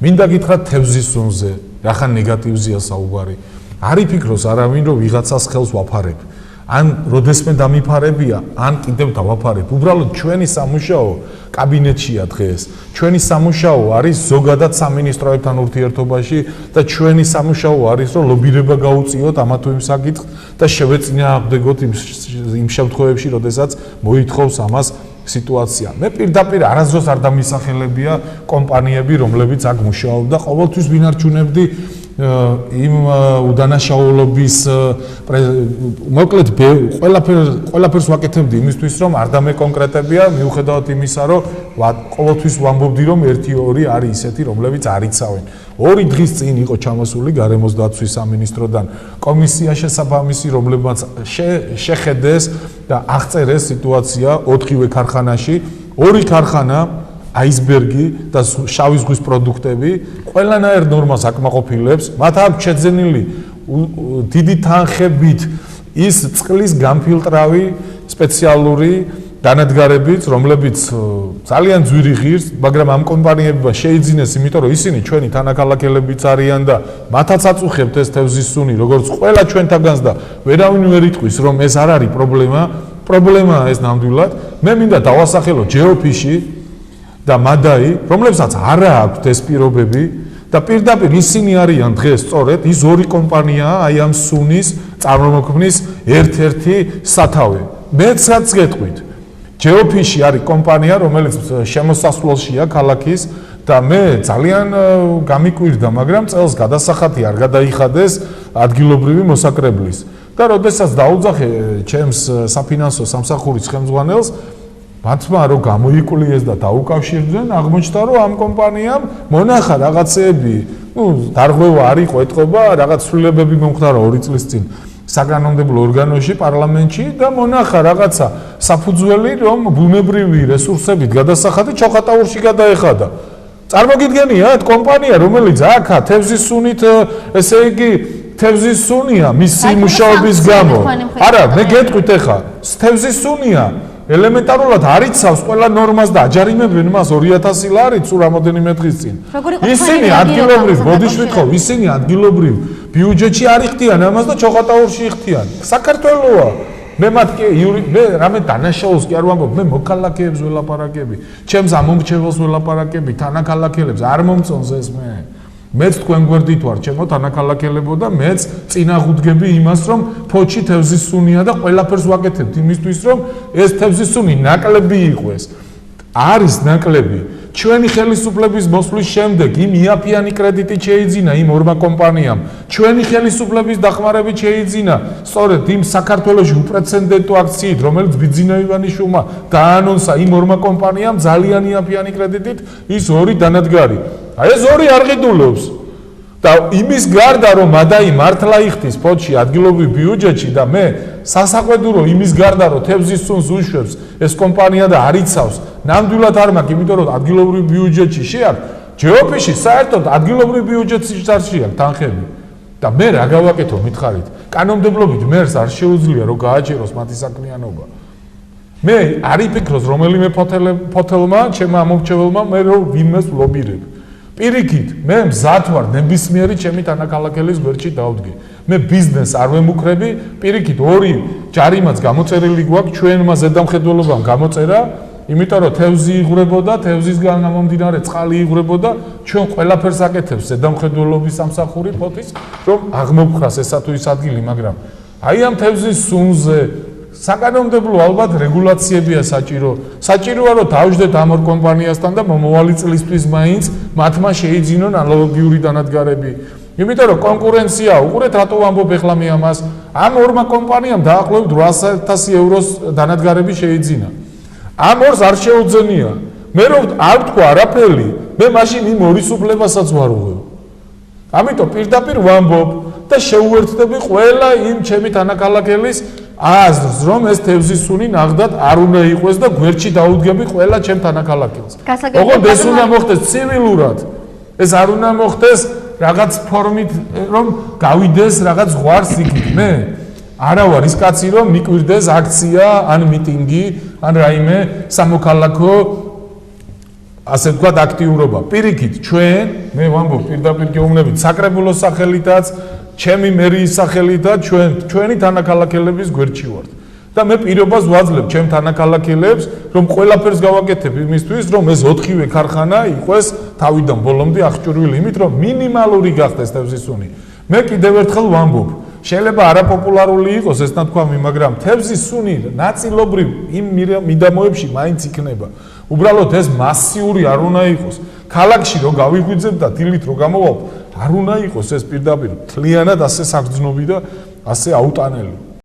მინდა გითხრათ თევზის სუნზე, რახან ნეგატივზეა საუბარი. არ იფიქროს არავინ რომ ვიღაცას ხელს ვაფარებ. ან როდესმე დამიფარებია, ან კიდევ დავაფარებ. უბრალოდ ჩვენი სამუშაო კაბინეტშია დღეს. ჩვენი სამუშაო არის ზოგადად სამინისტროებთან ურთიერთობაში და ჩვენი სამუშაო არის რომ ლობირება გაუწიოთ ამა თუ იმ საკითხს და შევეწინააღმდეგოთ იმ შემთხვევებში, როდესაც მოითხოვს ამას სიტუაცია. მე პირდაპირ არასდროს არ დამისახელებია კომპანიები, რომლებიც აქ მუშაობდა, ყოველთვის ვინარჩუნებდი იმ უდანაშაულობის მოკლედ ყველაფერს ვაკეთებდი იმისთვის რომ არ დამეკონკრეტებია მიუხედავად იმისა რომ ყოველთვის ვამბობდი რომ 1-2 არის ისეთი რომლებიც არ იცავენ 2 დღის წინ იყო ჩამოსული გარემოს დაცვის სამინისტროდან კომისია შესაბამისი რომლებმაც შეხედეს და აღწერეს სიტუაცია 4-ვე ქარხანაში 2 ქარხანა აისბერგი და შავი ზღვის პროდუქტები ყველანაირ ნორმას აკმაყოფილებს მათ აქვს შეძენილი დიდი თანხებით ის წყლის გამფილტრავი სპეციალური დანადგარებით რომლებიც ძალიან ძვირი ღირს მაგრამ ამ კომპანიებმა შეიძინეს იმიტომ რომ ისინი ჩვენი თანაქალაქელებიც არიან და მათაც აწუხებთ ეს თევზის სუნი როგორც ყველა ჩვენთაგანს და ვერავინ ვერ იტყვის რომ ეს არ არის პრობლემაა ეს ნამდვილად მე მინდა დავასახელო ჯეოფიში და მადაი, რომლებსაც არ აქვს ეს პირობები და პირდაპირ ისინი არიან დღეს სწორედ ის 2 კომპანიაა აი ამ სუნის წარმომქმნის ერთ-ერთი სათავე. მეც რაც გეტყვით. ჯეოფიში არის კომპანია, რომელიც შემოსასვლელშია ქალაქის და მე ძალიან გამიკვირდა, მაგრამ წელს გადასახადი არ გადაიხადეს ადგილობრივი მოსაკრებლის. და როდესაც დაუძახე ჩემს საფინანსო სამსახურის ხელმძღვანელს მათმა რომ გამოიკვლიეს და დაუკავშირდნენ აღმოჩნდა რომ ამ კომპანიამ მონახა რაღაცეები დარღვევა არ იყო ეთყობა რაღაც ცვლილებები მომხდარა 2 წლის წინ საკანონმდებლო ორგანოში პარლამენტში და მონახა რაღაცა საფუძველი რომ ბუნებრივი რესურსებით გადასახადი ჩოხატაურში გადაეხადა წარმოგიდგენიათ კომპანია რომელიც აქა თევზის სუნით ესე იგი თევზის სუნია მისი მუშაობის გამო არა მე გეტყვით ეხა თევზის სუნია ელემენტარულად არ იცავს ყველა ნორმას და აჯარიმებენ მას 2000 ლარი თუ რამოდენიმე დღის წინ. ისინი ადგილობრივ, ბოდიში ვითხოვ, ისინი ადგილობრივ ბიუჯეტში არ იხდიან ამას და ჩოხატაურში იხდიან. საქართველოა. მე მე რამე დანაშაულს კი არ ვამბობ, მე მოქალაქეებს ველაპარაკები, ჩემს ამომრჩეველს ველაპარაკები, თანაქალაქელებს არ მომწონს ეს მე. მეც თქვენ გვერდით ვარ, ჩემო თანაქალაქელებო და მეც წინაღუდგები იმას, რომ ფოჩი თევზის სუნია და ყველაფერს ვაკეთებთ იმისთვის, რომ ეს თევზის სუნი ნაკლები იყოს. არის ნაკლები. ჩვენი ხელისუფლების მოსვლის შემდეგ იმ იაფიანი კრედიტით შეიძინა იმ 2 კომპანიამ. ჩვენი ხელისუფლების დახმარებით შეიძინა სწორედ იმ საქართველოში უპრეცედენტო აქციით, რომელიც ბიძინა ივანიშვილმა დაანონსა იმ 2 კომპანიამ ძალიან იაფიანი კრედიტით ის 2 დანადგარი. აი ეს 2 არ ყიდულობს და იმის გარდა რომ მადაი მართლა იხდის ფოჩი ადგილობრივ ბიუჯეტში და მე სასაყვედურო იმის გარდა რომ თევზის სუნს უშვებს ეს კომპანია და არ იცავს ნამდვილად არ მაქვს იმიტომ რომ ადგილობრივ ბიუჯეტში შეაქვს ჯეოფიში საერთოდ ადგილობრივ ბიუჯეტში შეაქვს თანხები და მე რა გავაკეთო მითხარით კანონმდებლობით მერს არ შეუძლია რომ გააჭიროს მათი საქმიანობა მე არ იფიქროს რომელიმე ფოთელმა ჩემმა ამომრჩეველმა მე რომ ვინმეს ვლობირებ პირიქით, მე მზად ვარ ნებისმიერი ჩემი თანაქალაქელის გვერდში დავდგე. მე ბიზნესს არ ვემუქრები, პირიქით 2 ჯარიმაც გამოწერილი გვაქვს ჩვენმა ზედამხედველობამ გამოწერა, იმიტომ რომ თევზი იღვრებოდა, თევზისგან გამომდინარე წყალი იღვრებოდა, ჩვენ ყველაფერს აკეთებს ზედამხედველობის სამსახური ფოთის, რომ აღმოფხრას ესა თუ ის ადგილი, მაგრამ აი ამ თევზის სუნზე საკანონმდებლო ალბათ რეგულაციებია საჭირო. საჭიროა რომ დავждეთ ამ 2 კომპანიასთან და მომავალი წლისთვის მაინც მათმა შეიძინონ ანალოგიური დანადგარები. იმიტომ რომ კონკურენცია უყურეთ რატო ვამბობ ეხლა მე ამას ამ 2 კომპანიამ დაახლოებით 800,000 ევროს დანადგარები შეიძინა. ამ 2-ს არ შეუძენია. მე რომ არ თქვა არაფერი, მე მაშინ იმ 2 უფლებასაც ვარუღებ. ამიტომ პირდაპირ ვამბობ და შეუერთდები ყველა იმ ჩემი თანაქალაქელის აზრს რომ ეს თევზის სუნი ნახდათ არ უნდა იყოს და გვერდში დაუდგები ყველა ჩემ თანაქალაქელს. ოღონდ ეს უნდა მოხდეს ცივილურად. ეს არ უნდა მოხდეს რაღაც ფორმით რომ გავიდეს რაღაც ზღვარს იქით. მე არა ვარ ის კაცი რომ მიკვირდეს აქცია ან მიტინგი ან რაიმე სამოქალაქო ასე ვთქვათ აქტიურობა. პირიქით, ჩვენ, მე ვამბობ პირდაპირ გეუბნებით, საკრებულოს სახელითაც, ჩემი მერიის სახელითაც ჩვენი თანაქალაქელების გვერდში ვართ. და მე პირობას ვაძლევ ჩემ თანაქალაქელებს, რომ ყველაფერს გავაკეთებ იმისთვის, რომ ეს 4-ვე ქარხანა იყოს თავიდან ბოლომდე აღჭურვილი იმით, რომ მინიმალური გახდეს თევზისუნი. მე კიდევ ერთხელ ვამბობ, შეიძლება არაპოპულარული იყოს ეს ნათქვამი, მაგრამ თევზისუნი ნაწილობრივ იმ მიდამოებში მაინც იქნება. უბრალოდ ეს მასიური არ უნდა იყოს. ქალაქში რო გავიღვიძებ და დილით რო გამოვალ, არ უნდა იყოს ეს პირდაპირ მთლიანად ასე საგრძნობი და ასე აუტანელი.